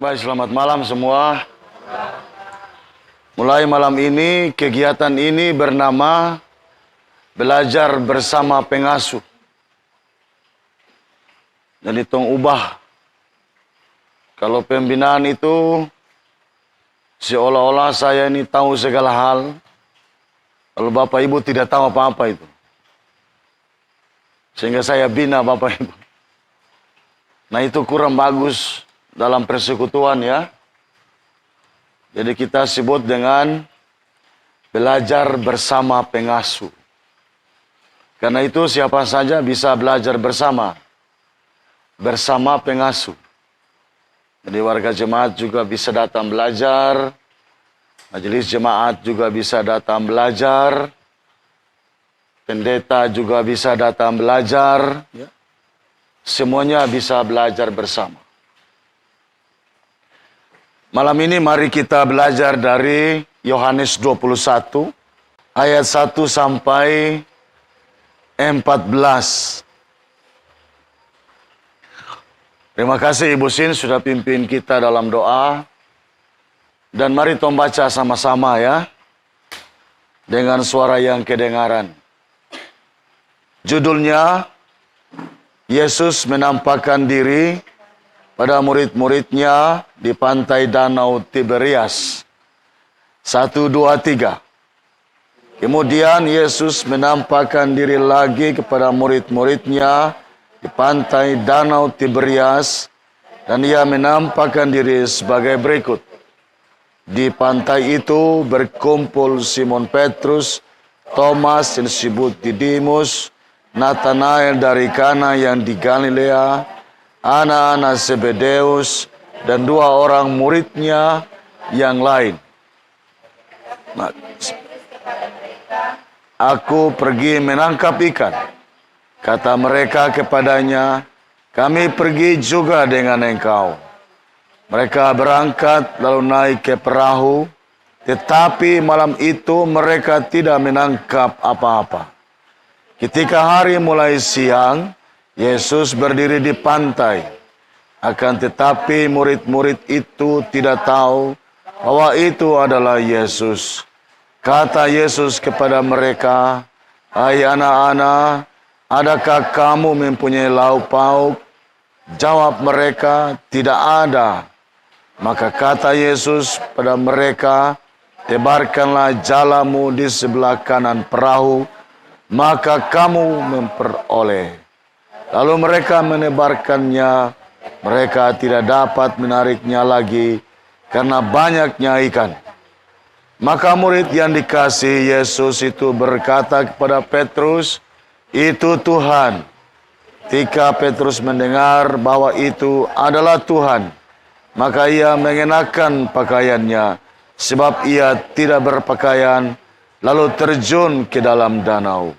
Baik, selamat malam semua. Mulai malam ini, kegiatan ini bernama Belajar Bersama Pengasuh. Jadi tong ubah. Kalau pembinaan itu seolah-olah saya ini tahu segala hal, lalu Bapak Ibu tidak tahu apa-apa itu. Sehingga saya bina Bapak Ibu. Nah itu kurang bagus dalam persekutuan ya. Jadi kita sebut dengan belajar bersama pengasuh. Karena itu siapa saja bisa belajar bersama pengasuh. Jadi warga jemaat juga bisa datang belajar, majelis jemaat juga bisa datang belajar, pendeta juga bisa datang belajar, ya. Semuanya bisa belajar bersama. Malam ini mari kita belajar dari Yohanes 21 ayat 1 sampai 14. Terima kasih Ibu Sin sudah pimpin kita dalam doa. Dan mari kita baca sama-sama ya. Dengan suara yang kedengaran. Judulnya, Yesus menampakkan diri pada murid-muridnya di pantai Danau Tiberias. 1, 2, 3. Kemudian Yesus menampakkan diri lagi kepada murid-muridnya di pantai Danau Tiberias, dan ia menampakkan diri sebagai berikut. Di pantai itu berkumpul Simon Petrus, Thomas yang disebut Didimus, Nathanael dari Kana yang di Galilea, anak-anak Zebedeus, dan 2 orang muridnya yang lain. Aku pergi menangkap ikan. Kata mereka kepadanya, kami pergi juga dengan engkau. Mereka berangkat lalu naik ke perahu, tetapi malam itu mereka tidak menangkap apa-apa. Ketika hari mulai siang, Yesus berdiri di pantai. Akan tetapi murid-murid itu tidak tahu bahwa itu adalah Yesus. Kata Yesus kepada mereka, hai anak-anak, adakah kamu mempunyai lauk pauk? Jawab mereka, tidak ada. Maka kata Yesus pada mereka, tebarkanlah jalamu di sebelah kanan perahu, maka kamu memperoleh. Lalu mereka menebarkannya, mereka tidak dapat menariknya lagi karena banyaknya ikan. Maka murid yang dikasihi Yesus itu berkata kepada Petrus, itu Tuhan. Ketika Petrus mendengar bahwa itu adalah Tuhan, maka ia mengenakan pakaiannya, sebab ia tidak berpakaian, lalu terjun ke dalam danau.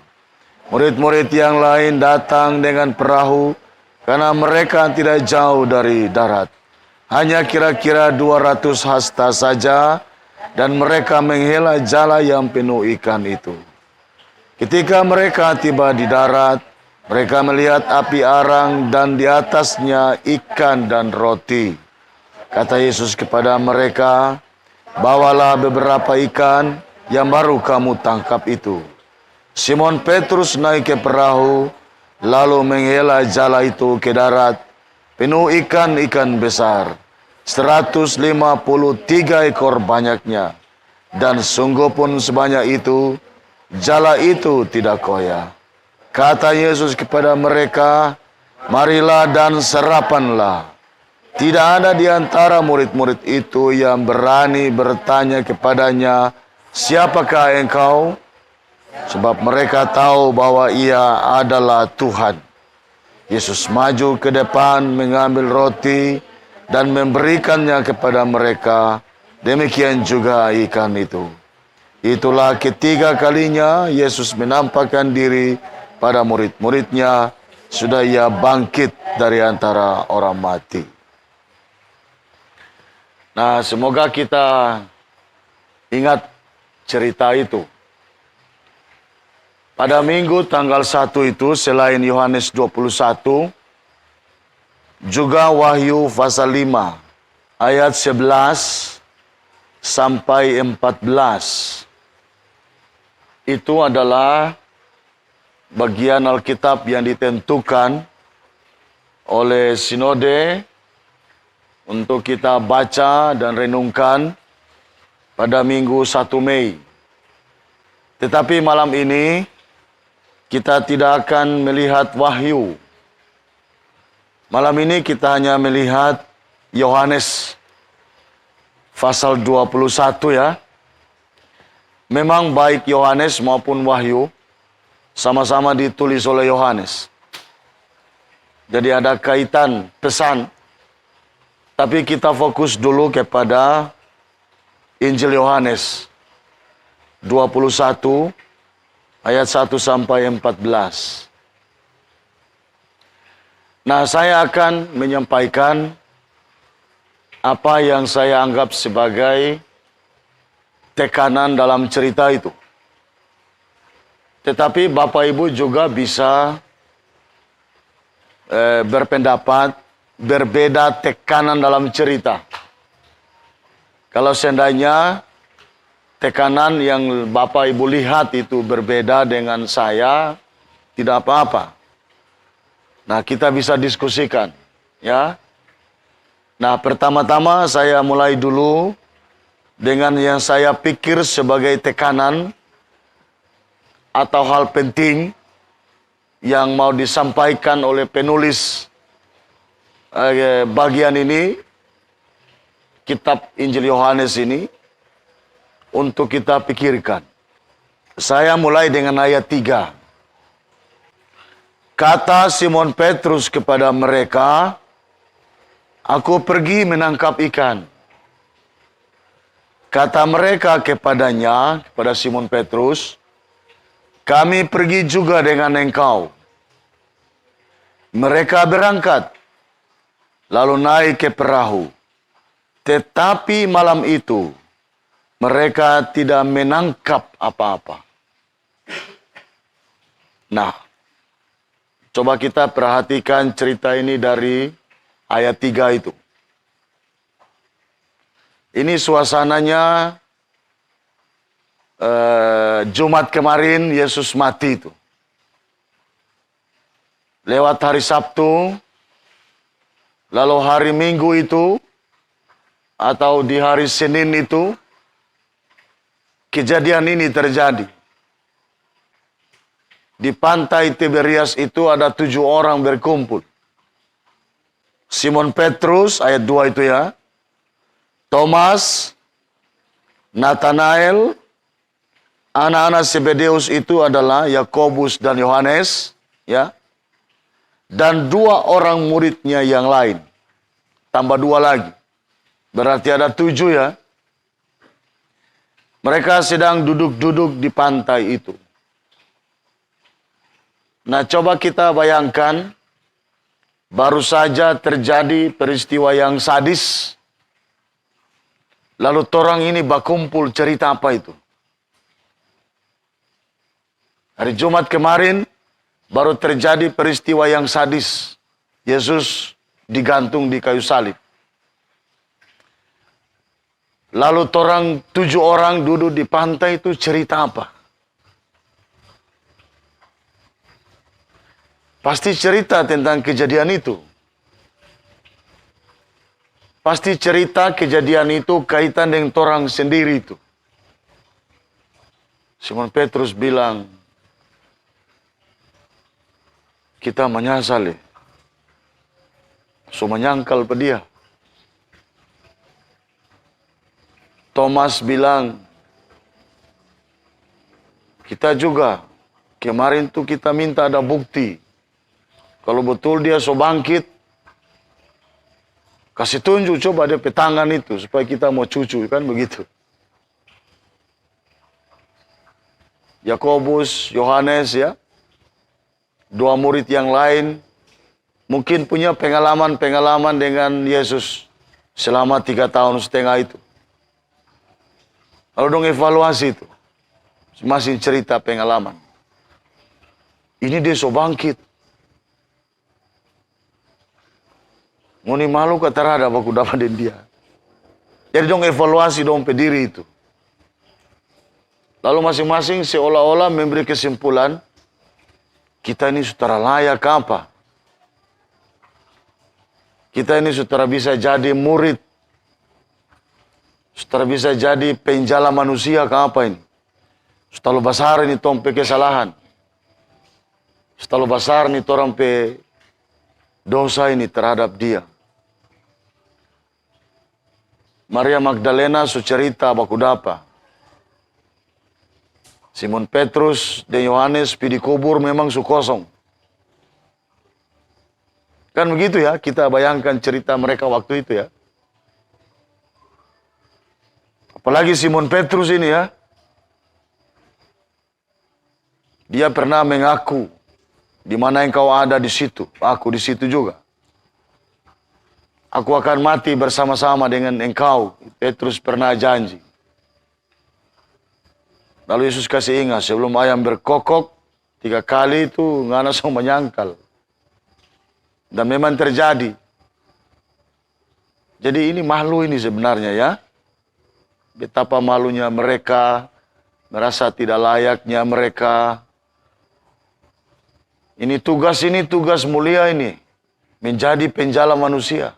Murid-murid yang lain datang dengan perahu, karena mereka tidak jauh dari darat. Hanya kira-kira 200 hasta saja, dan mereka menghela jala yang penuh ikan itu. Ketika mereka tiba di darat, mereka melihat api arang dan di atasnya ikan dan roti. Kata Yesus kepada mereka, bawalah beberapa ikan yang baru kamu tangkap itu. Simon Petrus naik ke perahu, lalu menghela jala itu ke darat, penuh ikan-ikan besar, 153 ekor banyaknya. Dan sungguh pun sebanyak itu, jala itu tidak koyak. Kata Yesus kepada mereka, marilah dan sarapanlah. Tidak ada di antara murid-murid itu yang berani bertanya kepadanya, siapakah engkau? Sebab mereka tahu bahwa ia adalah Tuhan. Yesus maju ke depan mengambil roti dan memberikannya kepada mereka. Demikian juga ikan itu. Itulah ketiga kalinya Yesus menampakkan diri pada murid-muridnya. Sudah ia bangkit dari antara orang mati. Nah, semoga kita ingat cerita itu. Pada minggu tanggal 1 itu, selain Yohanes 21, juga Wahyu pasal 5. ayat 11 sampai 14. Itu adalah bagian Alkitab yang ditentukan oleh Sinode untuk kita baca dan renungkan pada Minggu 1 Mei. Tetapi malam ini kita tidak akan melihat Wahyu. Malam ini kita hanya melihat Yohanes pasal 21 ya. Memang baik Yohanes maupun Wahyu sama-sama ditulis oleh Yohanes. Jadi ada kaitan pesan. Tapi kita fokus dulu kepada Injil Yohanes 21 ayat 1 sampai 14. Nah, saya akan menyampaikan apa yang saya anggap sebagai tekanan dalam cerita itu. Tetapi Bapak Ibu juga bisa berpendapat berbeda tekanan dalam cerita. Kalau seandainya tekanan yang Bapak Ibu lihat itu berbeda dengan saya, tidak apa-apa. Nah, kita bisa diskusikan, ya. Nah, pertama-tama saya mulai dulu dengan yang saya pikir sebagai tekanan atau hal penting yang mau disampaikan oleh penulis bagian ini, kitab Injil Yohanes ini, untuk kita pikirkan. Saya mulai dengan ayat 3. Kata Simon Petrus kepada mereka, "Aku pergi menangkap ikan." Kata mereka kepadanya, kepada Simon Petrus, "Kami pergi juga dengan engkau." Mereka berangkat, lalu naik ke perahu. Tetapi malam itu, mereka tidak menangkap apa-apa. Nah, coba kita perhatikan cerita ini dari ayat 3 itu. Ini suasananya Jumat kemarin Yesus mati itu. Lewat hari Sabtu, lalu hari Minggu itu, atau di hari Senin itu, kejadian ini terjadi. Di pantai Tiberias itu ada 7 orang berkumpul. Simon Petrus, ayat 2 itu ya. Thomas, Nathanael, anak-anak Zebedeus itu adalah Yakobus dan Yohanes, ya. Dan 2 orang muridnya yang lain. Tambah 2 lagi. Berarti ada 7 ya. Mereka sedang duduk-duduk di pantai itu. Nah, coba kita bayangkan, baru saja terjadi peristiwa yang sadis. Lalu orang ini berkumpul cerita apa itu? Hari Jumat kemarin, baru terjadi peristiwa yang sadis. Yesus digantung di kayu salib. Lalu 7 orang duduk di pantai itu cerita apa? Pasti cerita tentang kejadian itu. Pasti cerita kejadian itu kaitan dengan orang sendiri itu. Simon Petrus bilang, "Kita menyesal. So menyangkal pada dia." Thomas bilang, "Kita juga. Kemarin tuh kita minta ada bukti. Kalau betul dia so bangkit, kasih tunjuk coba dia petangan itu supaya kita mau cucu," kan begitu. Yakobus, Yohanes ya, 2 murid yang lain mungkin punya pengalaman-pengalaman dengan Yesus selama 3,5 tahun itu. Lalu dong evaluasi itu, masih cerita pengalaman. Ini dia so bangkit. Ngoni malu kata rada aku dapat dia. Jadi dong evaluasi dong pe diri itu. Lalu masing-masing seolah-olah memberi kesimpulan, kita ini saudara layak apa? Kita ini saudara bisa jadi murid. Saudara bisa jadi penjala manusia ke apa ini? Saudara besar ini tong pe kesalahan. Saudara besar ini torang pe dosa ini terhadap dia. Maria Magdalena su cerita baku dapa. Simon Petrus dan Yohanes pi dikubur memang su kosong. Kan begitu ya, kita bayangkan cerita mereka waktu itu ya. Apalagi Simon Petrus ini ya. Dia pernah mengaku, di mana engkau ada di situ, aku di situ juga. Aku akan mati bersama-sama dengan engkau. Petrus pernah janji. Lalu Yesus kasih ingat, sebelum ayam berkokok, 3 kali itu nggak langsung menyangkal. Dan memang terjadi. Jadi ini malu ini sebenarnya ya. Betapa malunya mereka, merasa tidak layaknya mereka. Ini tugas mulia ini. Menjadi penjala manusia.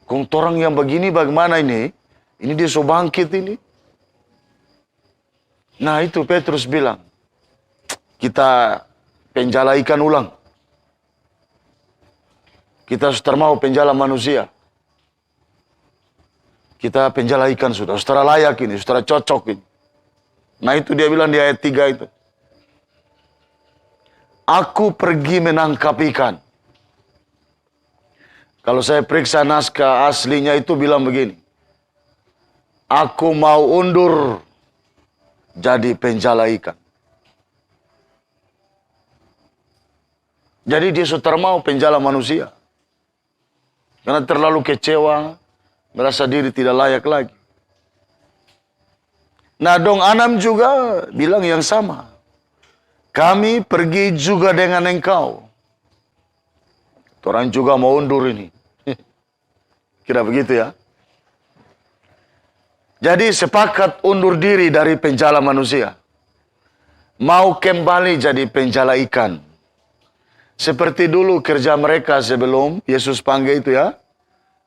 Kung torang yang begini bagaimana ini? Ini dia so bangkit ini. Nah itu Petrus bilang, kita penjala ikan ulang. Kita sudah mau penjala manusia. Kita penjala ikan sudah. Saudara layak ini, saudara cocok ini. Nah itu dia bilang di ayat 3 itu. Aku pergi menangkap ikan. Kalau saya periksa naskah aslinya itu bilang begini. Aku mau undur jadi penjala ikan. Jadi dia sudah mau penjala manusia. Karena terlalu kecewa, merasa diri tidak layak lagi. Nah dong Anam juga bilang yang sama. Kami pergi juga dengan engkau. Orang juga mau undur ini. Kira begitu ya. Jadi sepakat undur diri dari penjala manusia. Mau kembali jadi penjala ikan. Seperti dulu kerja mereka sebelum Yesus panggil itu ya.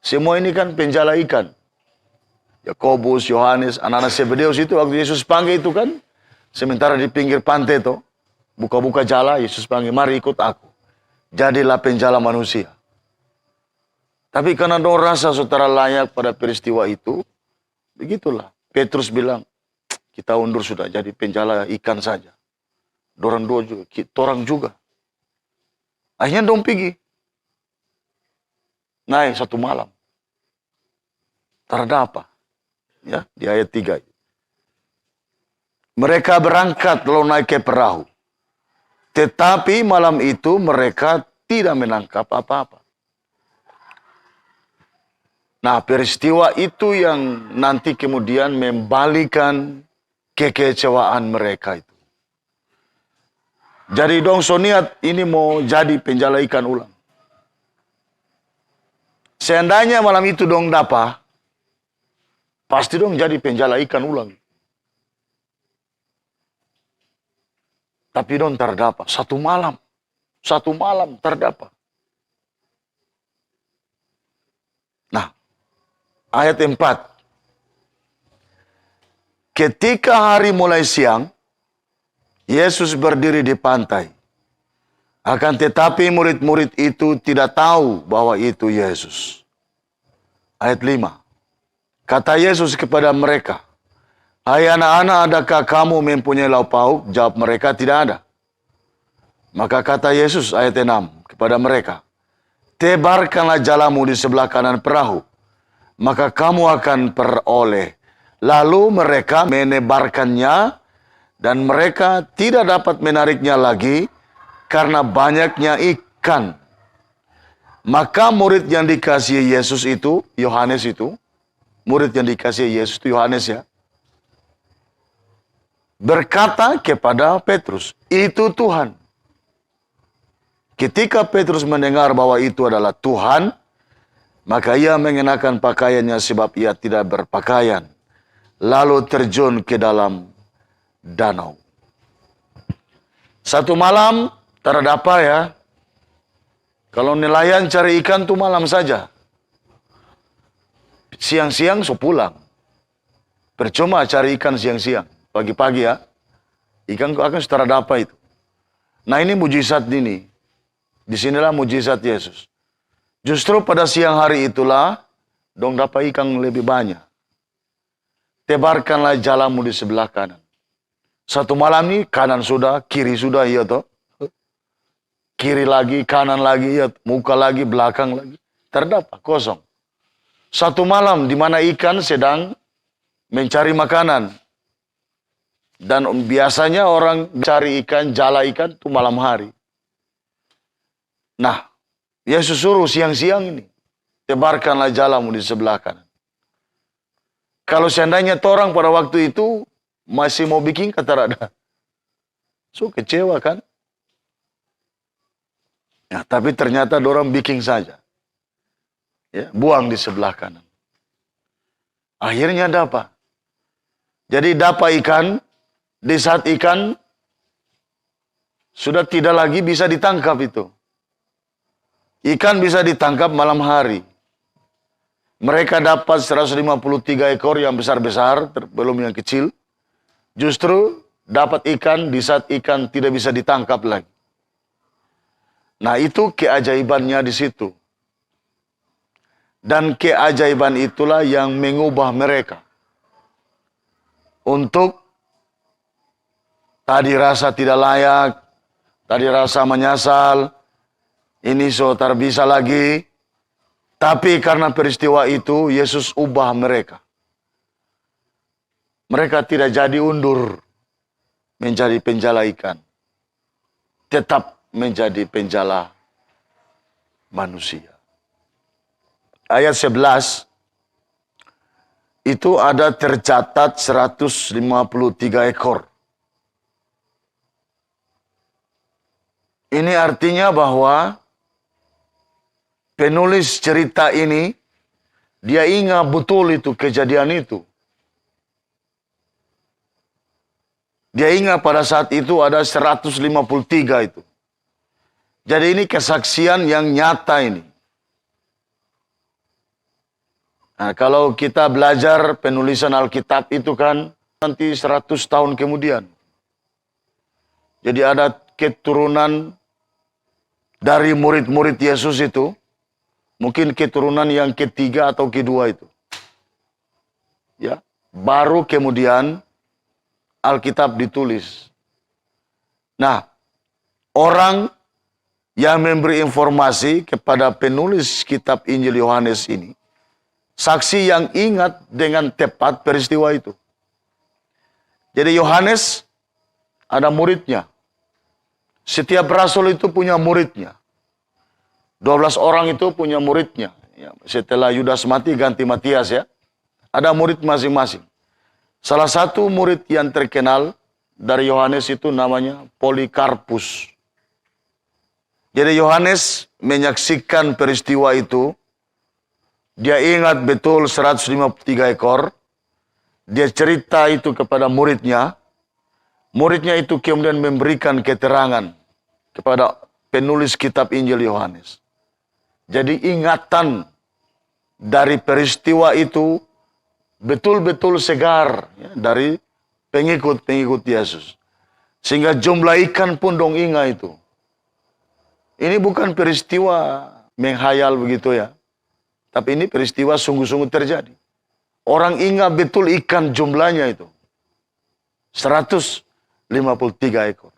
Semua ini kan penjala ikan. Yakobus, Yohanes, anak-anak Zebedeus itu waktu Yesus panggil itu kan. Sementara di pinggir pantai itu. Buka-buka jala, Yesus panggil, mari ikut aku. Jadilah penjala manusia. Tapi karena dong rasa saudara layak pada peristiwa itu, begitulah. Petrus bilang, kita undur sudah jadi penjala ikan saja. Dorang dua juga, orang juga. Akhirnya dong pergi. Naik 1 malam. Terada apa? Ya, di ayat 3. Mereka berangkat lalu naik ke perahu. Tetapi malam itu mereka tidak menangkap apa-apa. Nah, peristiwa itu yang nanti kemudian membalikan kekecewaan mereka itu. Jadi dong so niat ini mau jadi penjala ikan ulang. Seandainya malam itu dong dapat, pasti dong jadi penjala ikan ulang. Tapi dong terdapat 1 malam. 1 malam terdapat. Nah, ayat 4. Ketika hari mulai siang, Yesus berdiri di pantai. Akan tetapi murid-murid itu tidak tahu bahwa itu Yesus. Ayat 5. Kata Yesus kepada mereka, hai anak-anak, adakah kamu mempunyai lauk pauk? Jawab mereka, tidak ada. Maka kata Yesus, ayat 6, kepada mereka, tebarkanlah jalamu di sebelah kanan perahu, maka kamu akan peroleh. Lalu mereka menebarkannya, dan mereka tidak dapat menariknya lagi, karena banyaknya ikan. Maka murid yang dikasihi Yesus itu, Yohanes itu, murid yang dikasihi Yesus itu Yohanes ya, berkata kepada Petrus, itu Tuhan. Ketika Petrus mendengar bahwa itu adalah Tuhan, Maka ia mengenakan pakaiannya sebab ia tidak berpakaian. Lalu terjun ke dalam danau. Satu malam, tak ada apa ya. Kalau nelayan cari ikan tuh malam saja. Siang-siang so pulang. Percuma cari ikan siang-siang. Pagi-pagi ya. Ikan akan sudah dapat itu. Nah ini mujizat ini. Disinilah mujizat Yesus. Justru pada siang hari itulah, dong dapat ikan lebih banyak. Tebarkanlah jalamu di sebelah kanan. Satu malam ini kanan sudah, kiri sudah, iya toh. Kiri lagi, kanan lagi, ya, muka lagi, belakang lagi. Terdapat kosong. Satu malam di mana ikan sedang mencari makanan. Dan biasanya orang cari ikan, jala ikan itu malam hari. Nah, Yesus suruh siang-siang ini. Tebarkanlah jalamu di sebelah kanan. Kalau seandainya orang pada waktu itu masih mau bikin kata ada. So kecewa kan? Ya, tapi ternyata orang bikin saja. Ya, buang di sebelah kanan. Akhirnya dapat. Jadi dapat ikan, di saat ikan sudah tidak lagi bisa ditangkap itu. Ikan bisa ditangkap malam hari. Mereka dapat 153 ekor yang besar-besar, belum yang kecil. Justru dapat ikan di saat ikan tidak bisa ditangkap lagi. Nah itu keajaibannya di situ. Dan keajaiban itulah yang mengubah mereka. Untuk tadi rasa tidak layak, tadi rasa menyesal, ini so tak bisa lagi. Tapi karena peristiwa itu, Yesus ubah mereka. Mereka tidak jadi undur menjadi penjala ikan. Tetap menjadi penjala manusia. Ayat 11, itu ada tercatat 153 ekor. Ini artinya bahwa penulis cerita ini, dia ingat betul itu kejadian itu. Dia ingat pada saat itu ada 153 itu. Jadi ini kesaksian yang nyata ini. Nah, kalau kita belajar penulisan Alkitab itu kan nanti 100 tahun kemudian. Jadi ada keturunan dari murid-murid Yesus itu. Mungkin keturunan yang ketiga atau kedua itu. Ya, baru kemudian Alkitab ditulis. Nah, orang yang memberi informasi kepada penulis kitab Injil Yohanes ini, saksi yang ingat dengan tepat peristiwa itu. Jadi Yohanes ada muridnya. Setiap rasul itu punya muridnya. 12 orang itu punya muridnya. Ya, setelah Yudas mati ganti Matias ya. Ada murid masing-masing. Salah satu murid yang terkenal dari Yohanes itu namanya Polikarpus. Jadi Yohanes menyaksikan peristiwa itu. Dia ingat betul 153 ekor. Dia cerita itu kepada muridnya. Muridnya itu kemudian memberikan keterangan kepada penulis kitab Injil Yohanes. Jadi ingatan dari peristiwa itu betul-betul segar ya, dari pengikut-pengikut Yesus. Sehingga jumlah ikan pun dong ingat itu. Ini bukan peristiwa menghayal begitu ya. Tapi ini peristiwa sungguh-sungguh terjadi. Orang ingat betul ikan jumlahnya itu. 153 ekor.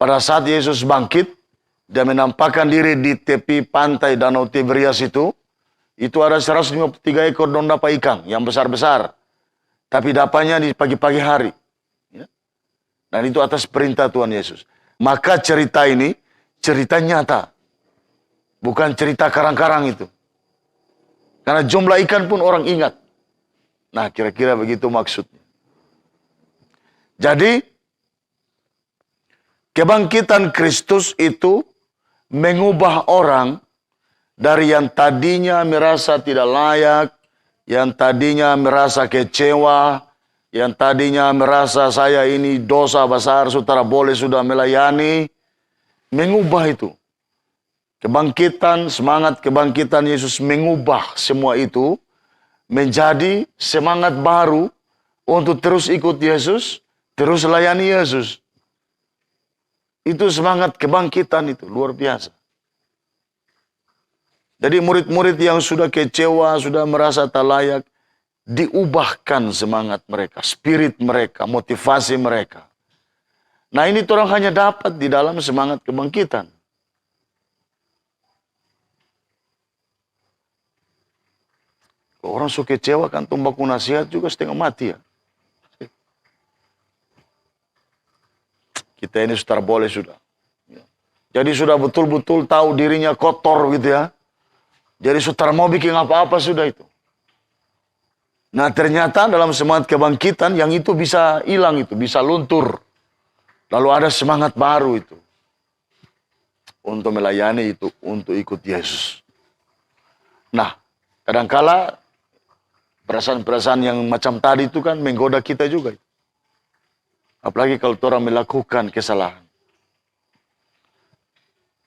Pada saat Yesus bangkit, dia menampakkan diri di tepi pantai Danau Tiberias itu ada 153 ekor dong dapat ikan yang besar-besar. Tapi dapatnya di pagi-pagi hari. Ya. Dan itu atas perintah Tuhan Yesus. Maka cerita ini, cerita nyata. Bukan cerita karang-karang itu. Karena jumlah ikan pun orang ingat. Nah, kira-kira begitu maksudnya. Jadi, kebangkitan Kristus itu mengubah orang dari yang tadinya merasa tidak layak, yang tadinya merasa kecewa, yang tadinya merasa saya ini dosa besar, saudara boleh sudah melayani, mengubah itu. Kebangkitan, semangat kebangkitan Yesus mengubah semua itu menjadi semangat baru untuk terus ikut Yesus, terus layani Yesus. Itu semangat kebangkitan itu, luar biasa. Jadi murid-murid yang sudah kecewa, sudah merasa tak layak, diubahkan semangat mereka, spirit mereka, motivasi mereka. Nah ini orang hanya dapat di dalam semangat kebangkitan. Kalau orang suka kecewa kan tumbaku nasihat juga setengah mati ya. Kita ini sudah boleh sudah. Jadi sudah betul-betul tahu dirinya kotor gitu ya. Jadi saudara mau bikin apa-apa sudah itu. Nah ternyata dalam semangat kebangkitan yang itu bisa hilang itu, bisa luntur. Lalu ada semangat baru itu. Untuk melayani itu, untuk ikut Yesus. Nah, kadangkala perasaan-perasaan yang macam tadi itu kan menggoda kita juga. Apalagi kalau orang melakukan kesalahan.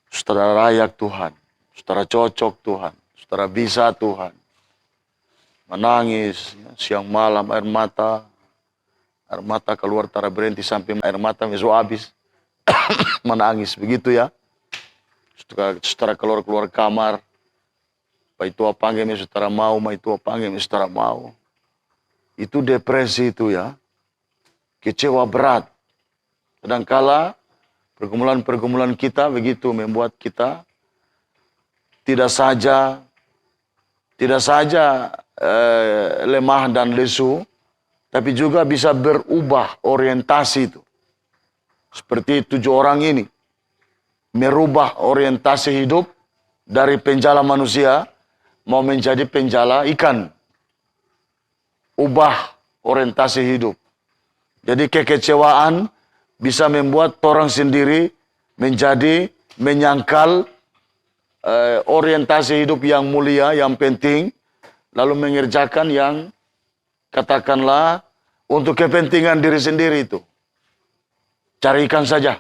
Saudara layak Tuhan, saudara cocok Tuhan. Saudara bisa Tuhan. Menangis, siang malam air mata keluar tara berhenti sampai air mata meso habis. Menangis, begitu ya. Saudara keluar kamar. Pak itu panggil saudara mau, ma itu panggil saudara mau. Itu depresi itu ya. Kecewa berat. Kadangkala pergumulan-pergumulan kita begitu membuat kita tidak saja lemah dan lesu, tapi juga bisa berubah orientasi itu. Seperti 7 orang ini. Merubah orientasi hidup dari penjala manusia, mau menjadi penjala ikan. Ubah orientasi hidup. Jadi kekecewaan bisa membuat orang sendiri menjadi menyangkal orientasi hidup yang mulia, yang penting, lalu mengerjakan yang katakanlah untuk kepentingan diri sendiri itu. Cari ikan saja.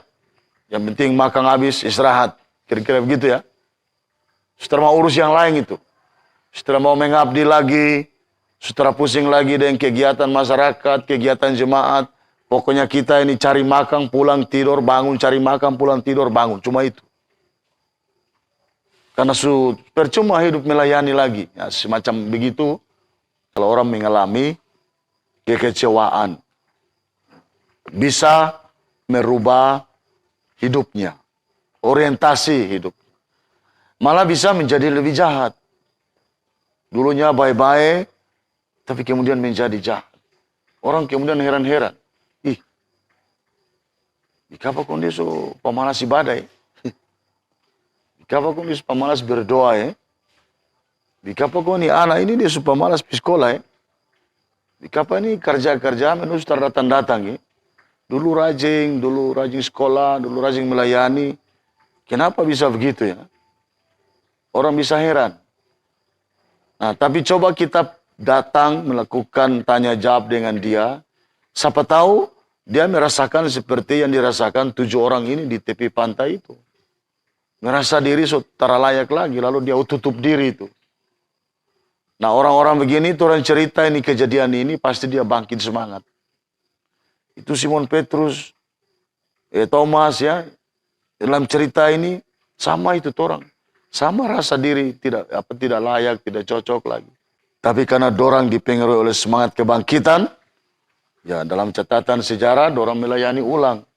Yang penting makan habis, istirahat. Kira-kira begitu ya. Setelah mau urus yang lain itu. Setelah mau mengabdi lagi, setelah pusing lagi dengan kegiatan masyarakat, kegiatan jemaat. Pokoknya kita ini cari makan, pulang tidur, bangun, cari makan, pulang tidur, bangun. Cuma itu. Karena percuma hidup melayani lagi. Ya, semacam begitu. Kalau orang mengalami kekecewaan. Bisa merubah hidupnya. Orientasi hidup. Malah bisa menjadi lebih jahat. Dulunya baik-baik. Tapi kemudian menjadi jahat. Orang kemudian heran-heran. Kenapa kau dia so pemalas ibadah? Kenapa kau dia so pemalas berdoa? Kenapa kau ni anak ini dia so pemalas pergi sekolah? Kenapa ini kerja-kerja menurut datang-datang? Dulu rajin sekolah, dulu rajin melayani. Kenapa bisa begitu ya? Orang bisa heran. Nah, tapi coba kita datang melakukan tanya jawab dengan dia. Siapa tahu dia merasakan seperti yang dirasakan 7 orang ini di tepi pantai itu. Merasa diri tak layak lagi, lalu dia tutup diri itu. Nah orang-orang begini itu orang cerita ini kejadian ini pasti dia bangkit semangat. Itu Simon Petrus, Thomas ya, dalam cerita ini sama itu orang. Sama rasa diri tidak layak, tidak cocok lagi. Tapi karena dorang dipengaruhi oleh semangat kebangkitan, ya dalam catatan sejarah dorang melayani ulang.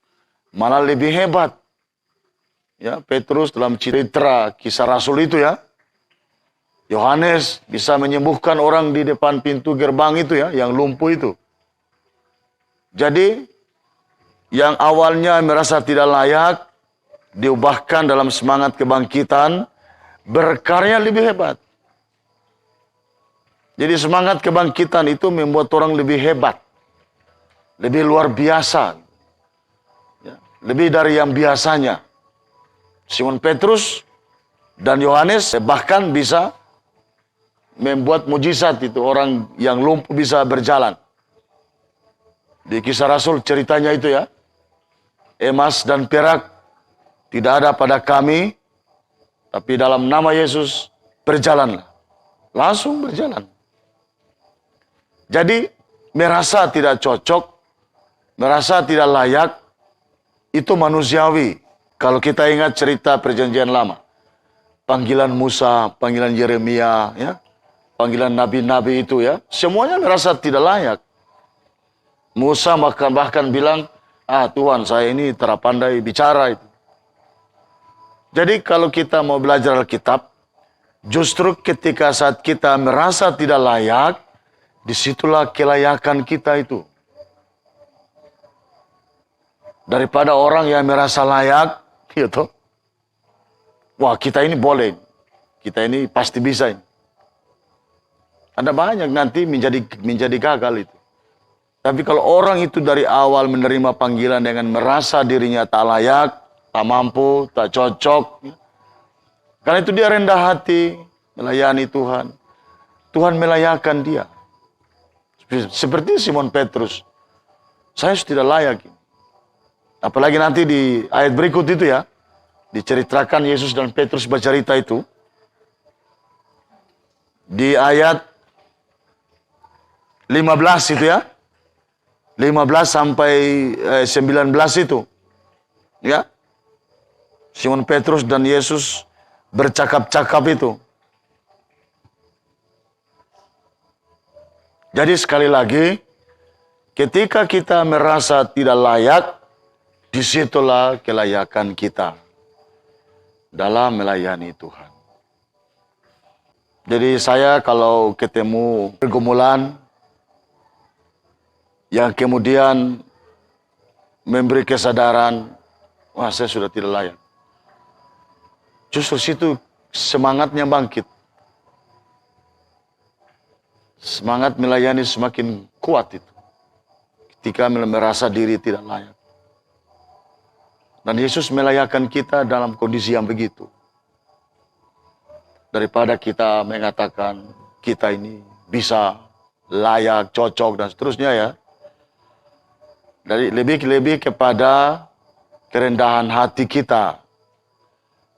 Malah lebih hebat. Ya, Petrus dalam cerita kisah Rasul itu ya. Yohanes bisa menyembuhkan orang di depan pintu gerbang itu ya, yang lumpuh itu. Jadi, yang awalnya merasa tidak layak, diubahkan dalam semangat kebangkitan, berkarya lebih hebat. Jadi semangat kebangkitan itu membuat orang lebih hebat. Lebih luar biasa. Ya, lebih dari yang biasanya. Simon Petrus Dan Yohanes bahkan bisa membuat mujizat itu. Orang yang lumpuh bisa berjalan. Di Kisah Rasul ceritanya itu ya. Emas dan perak tidak ada pada kami, tapi dalam nama Yesus berjalanlah. Langsung berjalan. Jadi merasa tidak cocok, merasa tidak layak, itu manusiawi. Kalau kita ingat cerita perjanjian lama. Panggilan Musa, panggilan Yeremia, ya, panggilan nabi-nabi itu ya. Semuanya merasa tidak layak. Musa bahkan bilang, Tuhan saya ini terpandai bicara itu. Jadi kalau kita mau belajar Alkitab, justru ketika saat kita merasa tidak layak, disitulah kelayakan kita itu. Daripada orang yang merasa layak, gitu. Wah kita ini boleh, kita ini pasti bisa. Ada banyak nanti menjadi gagal itu. Tapi kalau orang itu dari awal menerima panggilan dengan merasa dirinya tak layak, tak mampu, tak cocok. Karena itu dia rendah hati, melayani Tuhan. Tuhan melayakkan dia. Seperti Simon Petrus. Saya sudah tidak layak. Apalagi nanti di ayat berikut itu ya. Diceritakan Yesus dan Petrus bercerita itu. Di ayat 15 itu ya. 15 sampai 19 itu. Ya. Simon Petrus dan Yesus bercakap-cakap itu. Jadi sekali lagi, ketika kita merasa tidak layak, disitulah kelayakan kita dalam melayani Tuhan. Jadi saya kalau ketemu pergumulan yang kemudian memberi kesadaran, wah saya sudah tidak layak. Justru situ semangatnya bangkit. Semangat melayani semakin kuat itu. Ketika merasa diri tidak layak. Dan Yesus melayakkan kita dalam kondisi yang begitu. Daripada kita mengatakan kita ini bisa, layak, cocok, dan seterusnya ya. Dari lebih kepada kerendahan hati kita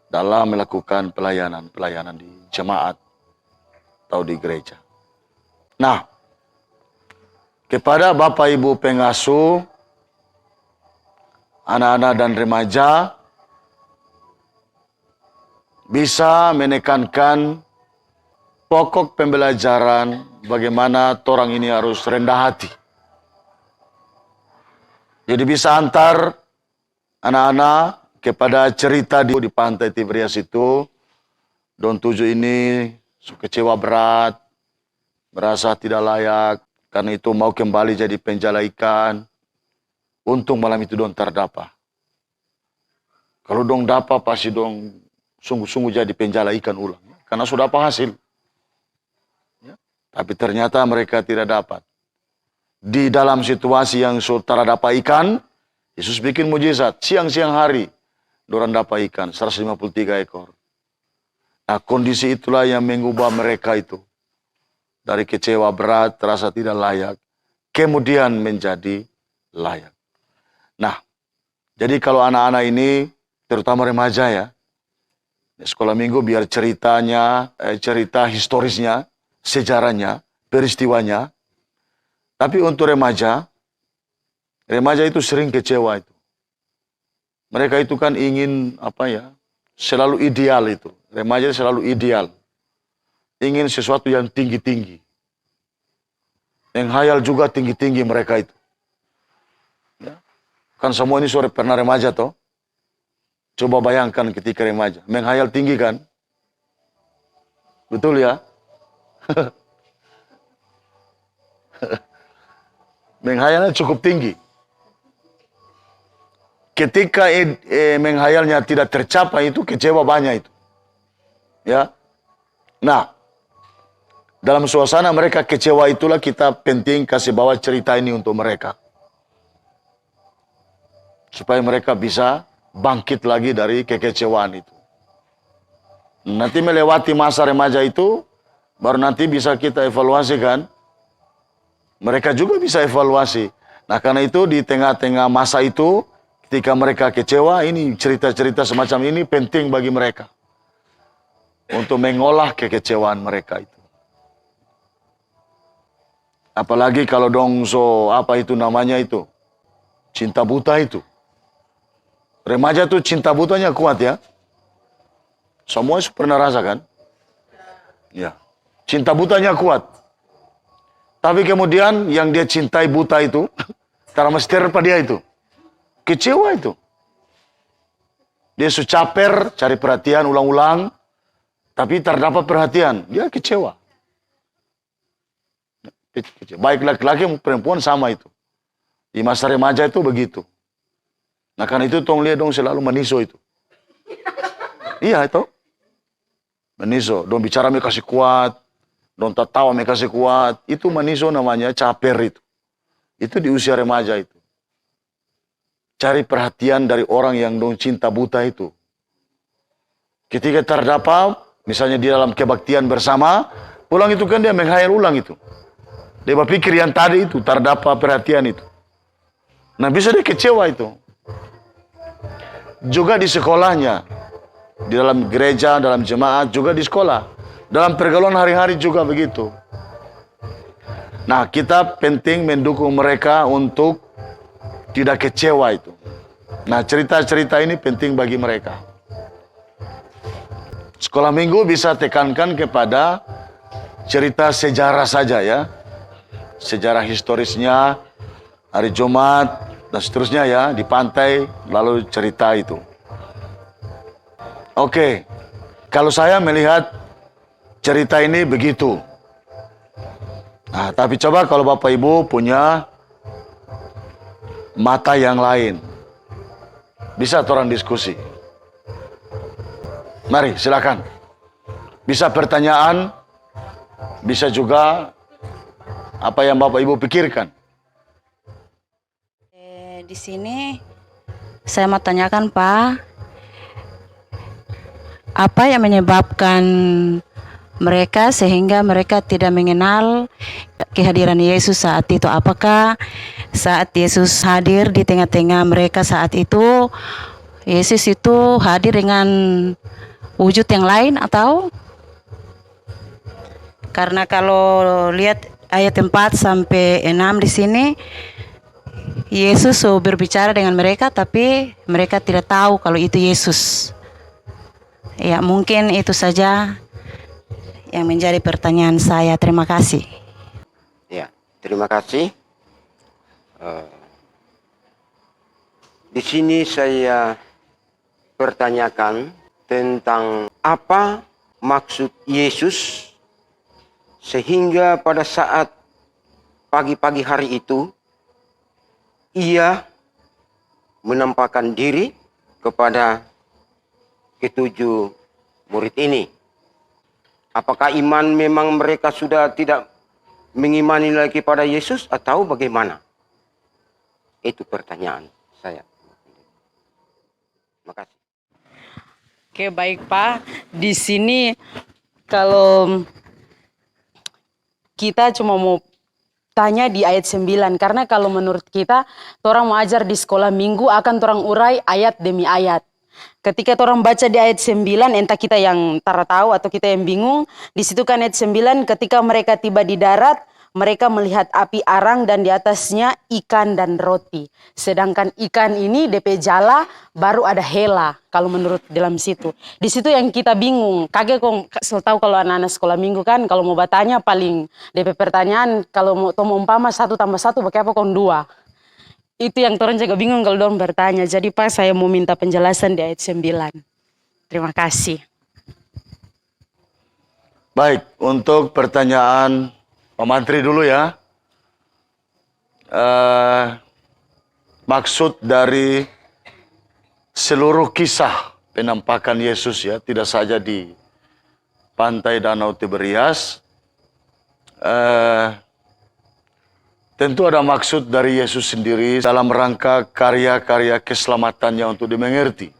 dalam melakukan pelayanan di jemaat atau di gereja. Nah, kepada Bapak Ibu pengasuh, anak-anak dan remaja, bisa menekankan pokok pembelajaran bagaimana orang ini harus rendah hati. Jadi bisa antar anak-anak kepada cerita di pantai Tiberias itu. Don 7 ini kecewa berat, merasa tidak layak, karena itu mau kembali jadi penjala ikan. Untung malam itu dong terdapat. Kalau dong dapat pasti dong sungguh-sungguh jadi penjala ikan ulang. Karena sudah apa hasil. Ya. Tapi ternyata mereka tidak dapat. Di dalam situasi yang sudah dapat ikan, Yesus bikin mujizat. Siang-siang hari, dorang dapat ikan, 153 ekor. Nah kondisi itulah yang mengubah mereka itu. Dari kecewa berat, terasa tidak layak, kemudian menjadi layak. Nah, jadi kalau anak-anak ini, terutama remaja ya, sekolah minggu biar ceritanya, cerita historisnya, sejarahnya, peristiwanya. Tapi untuk remaja itu sering kecewa itu. Mereka itu kan ingin selalu ideal itu. Remaja selalu ideal. Ingin sesuatu yang tinggi-tinggi. Menghayal juga tinggi-tinggi mereka itu. Ya. Kan semua ini sore pernah remaja toh. Coba bayangkan ketika remaja. Menghayal tinggi kan? Betul ya? Menghayalnya cukup tinggi. Ketika menghayalnya tidak tercapai itu kecewa banyak itu. Ya. Nah, dalam suasana mereka kecewa itulah kita penting kasih bawa cerita ini untuk mereka. Supaya mereka bisa bangkit lagi dari kekecewaan itu. Nanti melewati masa remaja itu, baru nanti bisa kita evaluasikan. Mereka juga bisa evaluasi. Nah, karena itu di tengah-tengah masa itu, ketika mereka kecewa, ini cerita-cerita semacam ini penting bagi mereka. Untuk mengolah kekecewaan mereka itu. Apalagi kalau dong apa itu namanya itu? Cinta buta itu. Remaja tuh cinta butanya kuat ya. Semua pernah rasakan? Ya. Cinta butanya kuat. Tapi kemudian yang dia cintai buta itu, taramester pada dia itu. Kecewa itu. Dia caper, cari perhatian ulang-ulang, tapi terdapat perhatian. Dia kecewa. Baik laki-laki maupun perempuan sama itu. Di masa remaja itu begitu. Nah karena itu tong lihat dong selalu meniso itu. Iya itu. Meniso. Dong bicara mereka kasih kuat. Dong tertawa mereka kasih kuat. Itu meniso namanya, caper itu. Itu di usia remaja itu. Cari perhatian dari orang yang dong cinta buta itu. Ketika terdapat, misalnya di dalam kebaktian bersama, pulang itu kan dia menghayal ulang itu. Dia berpikir yang tadi itu, terdapat perhatian itu. Nah bisa dia kecewa itu. Juga di sekolahnya. Di dalam gereja, dalam jemaat, juga di sekolah. Dalam pergaulan hari-hari juga begitu. Nah, kita penting mendukung mereka untuk tidak kecewa itu. Nah, cerita-cerita ini penting bagi mereka. Sekolah minggu bisa tekankan kepada cerita sejarah saja ya. Sejarah historisnya, hari Jumat, dan seterusnya ya, di pantai, lalu cerita itu. Oke, kalau saya melihat cerita ini begitu. Nah, tapi coba kalau Bapak Ibu punya mata yang lain. Bisa orang diskusi. Mari, silakan. Bisa pertanyaan, bisa juga apa yang Bapak Ibu pikirkan. Di sini saya mau tanyakan Pak, apa yang menyebabkan mereka sehingga mereka tidak mengenal kehadiran Yesus saat itu? Apakah saat Yesus hadir di tengah-tengah mereka saat itu, Yesus itu hadir dengan wujud yang lain atau? Karena kalau lihat ayat 4 sampai 6 di sini, Yesus berbicara dengan mereka tapi mereka tidak tahu kalau itu Yesus. Ya, mungkin itu saja yang menjadi pertanyaan saya. Terima kasih. Ya, terima kasih. Di sini saya pertanyakan tentang apa maksud Yesus sehingga pada saat pagi-pagi hari itu ia menampakkan diri kepada ketujuh murid ini. Apakah iman memang mereka sudah tidak mengimani lagi pada Yesus atau bagaimana? Itu pertanyaan saya. Terima kasih. Oke, baik Pak. Di sini kalau kita cuma mau tanya di ayat 9, karena kalau menurut kita, orang mau ajar di sekolah minggu akan orang urai ayat demi ayat. Ketika orang baca di ayat 9, entah kita yang tahu atau kita yang bingung, di situ kan ayat 9, ketika mereka tiba di darat, mereka melihat api arang dan di atasnya ikan dan roti. Sedangkan ikan ini DP jala baru ada hela kalau menurut dalam situ. Di situ yang kita bingung. Kakek kok tahu kalau anak-anak sekolah minggu kan kalau mau bertanya paling DP pertanyaan kalau mau umpama 1 tambah 1 pakai apa kon 2. Itu yang orang juga bingung kalau orang bertanya. Jadi Pak, saya mau minta penjelasan di ayat 9. Terima kasih. Baik, untuk pertanyaan Pak Mantri dulu ya. Maksud dari seluruh kisah penampakan Yesus ya, tidak saja di pantai Danau Tiberias. Tentu ada maksud dari Yesus sendiri dalam rangka karya-karya keselamatannya untuk dimengerti.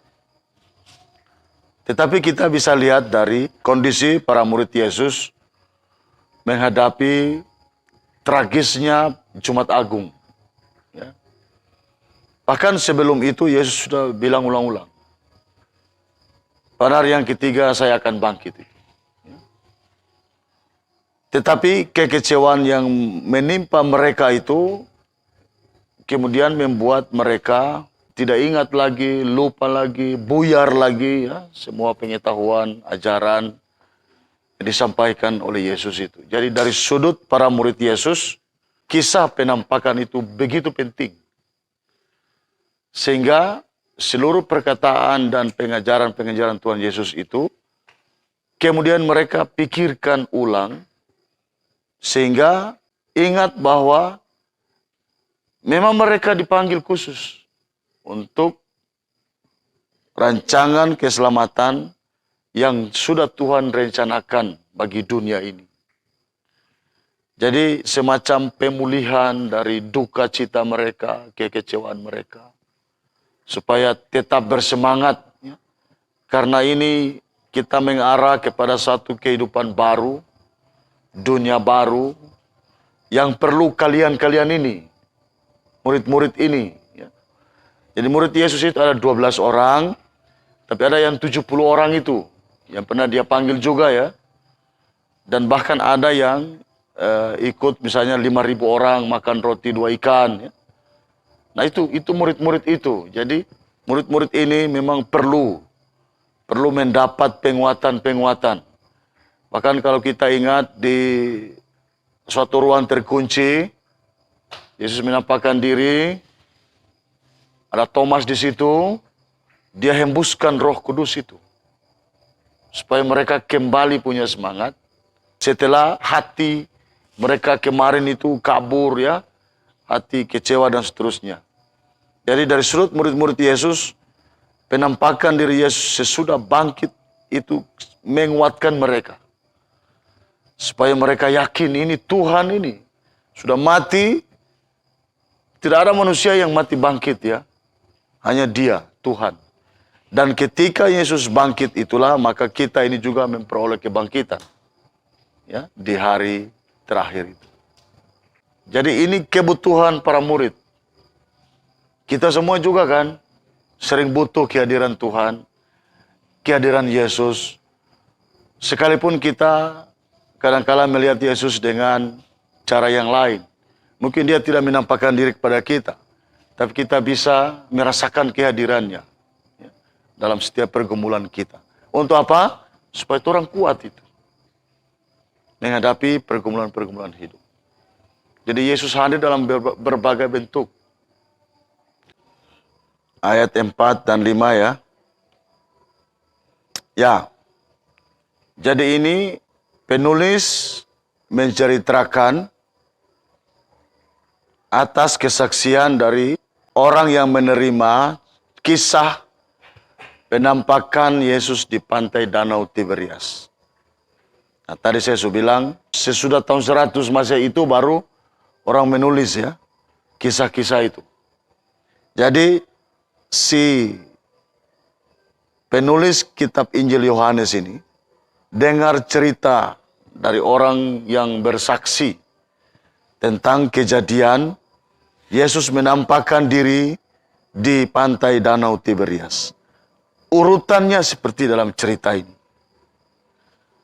Tetapi kita bisa lihat dari kondisi para murid Yesus menghadapi tragisnya Jumat Agung. Ya. Bahkan sebelum itu Yesus sudah bilang ulang-ulang, pada hari yang ketiga saya akan bangkit. Ya. Tetapi kekecewaan yang menimpa mereka itu kemudian membuat mereka tidak ingat lagi, lupa lagi, buyar lagi ya, semua pengetahuan, ajaran yang disampaikan oleh Yesus itu. Jadi dari sudut para murid Yesus, kisah penampakan itu begitu penting. Sehingga seluruh perkataan dan pengajaran-pengajaran Tuhan Yesus itu kemudian mereka pikirkan ulang sehingga ingat bahwa memang mereka dipanggil khusus untuk rancangan keselamatan yang sudah Tuhan rencanakan bagi dunia ini. Jadi semacam pemulihan dari duka cita mereka, kekecewaan mereka. Supaya tetap bersemangat. Ya. Karena ini kita mengarah kepada satu kehidupan baru, dunia baru, yang perlu kalian-kalian ini, murid-murid ini. Ya. Jadi murid Yesus itu ada 12 orang, tapi ada yang 70 orang itu, yang pernah dia panggil juga ya. Dan bahkan ada yang ikut misalnya 5.000 orang makan roti 2 ikan. Ya. Nah itu murid-murid itu. Jadi murid-murid ini memang perlu mendapat penguatan-penguatan. Bahkan kalau kita ingat di suatu ruang terkunci, Yesus menampakkan diri, ada Thomas di situ, dia hembuskan Roh Kudus itu. Supaya mereka kembali punya semangat. Setelah hati mereka kemarin itu kabur ya, hati kecewa dan seterusnya. Jadi dari sudut murid-murid Yesus, penampakan diri Yesus sesudah bangkit itu menguatkan mereka. Supaya mereka yakin ini Tuhan ini sudah mati. Tidak ada manusia yang mati bangkit ya. Hanya Dia, Tuhan. Dan ketika Yesus bangkit itulah maka kita ini juga memperoleh kebangkitan. Ya, di hari terakhir itu. Jadi ini kebutuhan para murid. Kita semua juga kan sering butuh kehadiran Tuhan, kehadiran Yesus. Sekalipun kita kadang-kala melihat Yesus dengan cara yang lain. Mungkin dia tidak menampakkan diri kepada kita. Tapi kita bisa merasakan kehadirannya ya, dalam setiap pergumulan kita. Untuk apa? Supaya orang kuat itu. Menghadapi pergumulan-pergumulan hidup. Jadi Yesus hadir dalam berbagai bentuk. Ayat 4 dan 5 ya. Ya. Jadi ini penulis menceritakan atas kesaksian dari orang yang menerima kisah penampakan Yesus di pantai Danau Tiberias. Nah, tadi saya sudah bilang, sesudah tahun 100 Masehi itu baru orang menulis ya, kisah-kisah itu. Jadi, si penulis kitab Injil Yohanes ini, dengar cerita dari orang yang bersaksi tentang kejadian Yesus menampakkan diri di pantai Danau Tiberias. Urutannya seperti dalam cerita ini.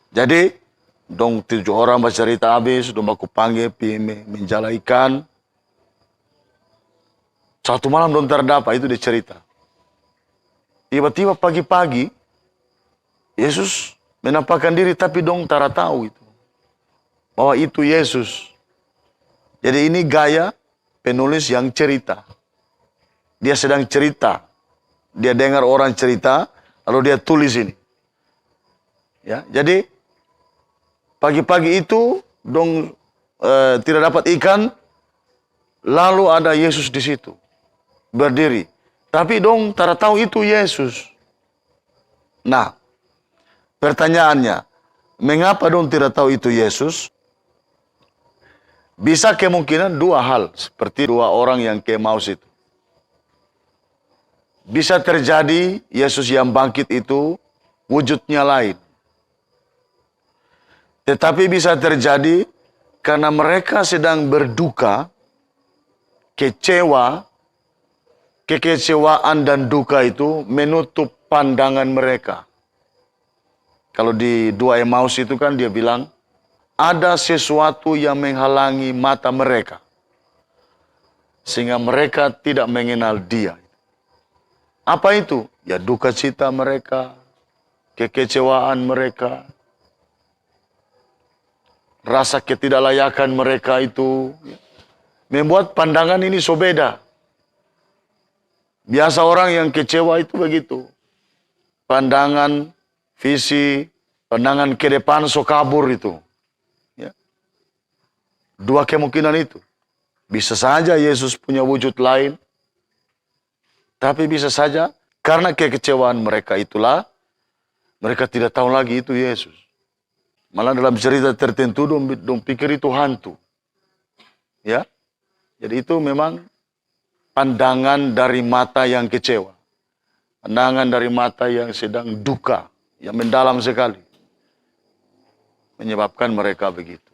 Jadi, dong 7 orang bercerita habis, dong baku panggil, menjala ikan. Satu malam dong terdapat, itu dia cerita. Tiba-tiba pagi-pagi, Yesus menampakkan diri, tapi dong tak tahu itu. Bahwa itu Yesus. Jadi ini gaya penulis yang cerita. Dia sedang cerita. Dia dengar orang cerita, lalu dia tulis ini. Ya, jadi pagi-pagi itu dong tidak dapat ikan, lalu ada Yesus di situ berdiri. Tapi dong tak tahu itu Yesus. Nah, pertanyaannya, mengapa dong tidak tahu itu Yesus? Bisa kemungkinan 2 hal, seperti 2 orang yang ke Emmaus itu. Bisa terjadi Yesus yang bangkit itu wujudnya lain. Tetapi bisa terjadi karena mereka sedang berduka, kekecewaan dan duka itu menutup pandangan mereka. Kalau di 2 Emmaus itu kan dia bilang, ada sesuatu yang menghalangi mata mereka. Sehingga mereka tidak mengenal dia. Apa itu? Ya duka cita mereka, kekecewaan mereka, rasa ketidaklayakan mereka itu membuat pandangan ini so beda. Biasa orang yang kecewa itu begitu. Pandangan, visi, pandangan ke depan so kabur itu. Ya. Dua kemungkinan itu. Bisa saja Yesus punya wujud lain. Tapi bisa saja karena kekecewaan mereka itulah, mereka tidak tahu lagi itu Yesus. Malah dalam cerita tertentu dong pikir itu hantu. Ya. Jadi itu memang pandangan dari mata yang kecewa. Pandangan dari mata yang sedang duka, yang mendalam sekali. Menyebabkan mereka begitu.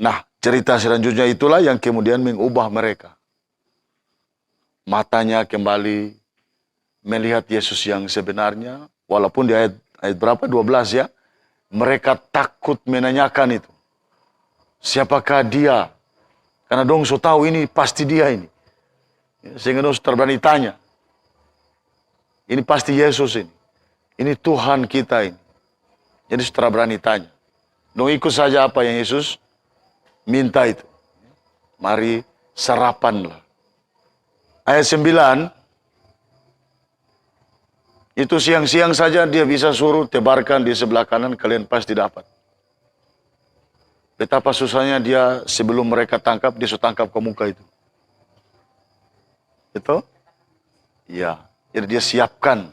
Nah, cerita selanjutnya itulah yang kemudian mengubah mereka. Matanya kembali melihat Yesus yang sebenarnya, walaupun di ayat berapa? 12 ya. Mereka takut menanyakan itu. Siapakah dia? Karena dong so tahu ini pasti dia ini. Sehingga dong terberani tanya. Ini pasti Yesus ini. Ini Tuhan kita ini. Jadi sudah berani tanya. Dong ikut saja apa yang Yesus minta itu. Mari sarapanlah. Ayat 9. Itu siang-siang saja dia bisa suruh tebarkan di sebelah kanan, kalian pasti dapat. Betapa susahnya dia sebelum mereka tangkap, dia sudah tangkap ke muka itu. Itu? Ya, jadi dia siapkan.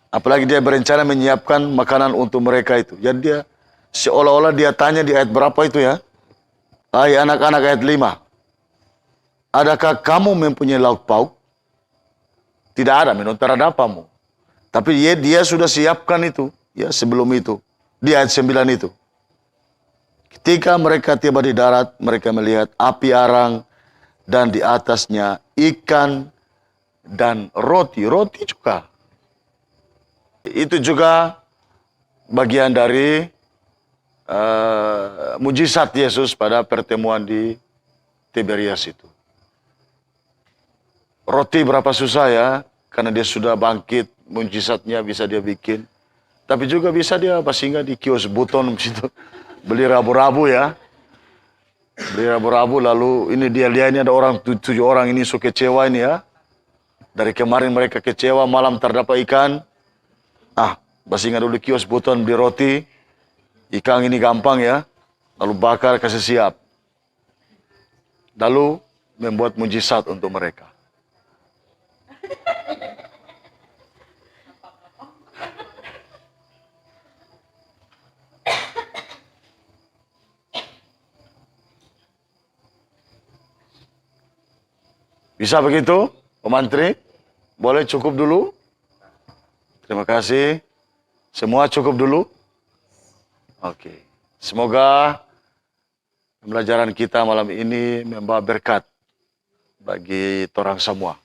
Apalagi dia berencana menyiapkan makanan untuk mereka itu. Jadi dia seolah-olah dia tanya di ayat berapa itu ya? Hai anak-anak, ayat 5. Adakah kamu mempunyai lauk pauk? Tidak ada, menurut terhadapamu. Tapi dia sudah siapkan itu, ya sebelum itu. Di ayat 9 itu. Ketika mereka tiba di darat, mereka melihat api arang dan di atasnya ikan dan roti. Roti juga. Itu juga bagian dari mujizat Yesus pada pertemuan di Tiberias itu. Roti berapa susah ya, karena dia sudah bangkit, mujizatnya bisa dia bikin. Tapi juga bisa dia singgah di kios buton situ. Beli rabu-rabu ya. Beli rabu-rabu lalu ini dia lihat ini ada orang 7 orang ini so kecewa ini ya. Dari kemarin mereka kecewa, malam terdapat ikan. Singgah dulu di kios buton beli roti. Ikan ini gampang ya. Lalu bakar kasih siap. Lalu membuat mujizat untuk mereka. Bisa begitu, Pemantri? Boleh cukup dulu? Terima kasih. Semua cukup dulu? Oke. Semoga pembelajaran kita malam ini membawa berkat bagi orang semua.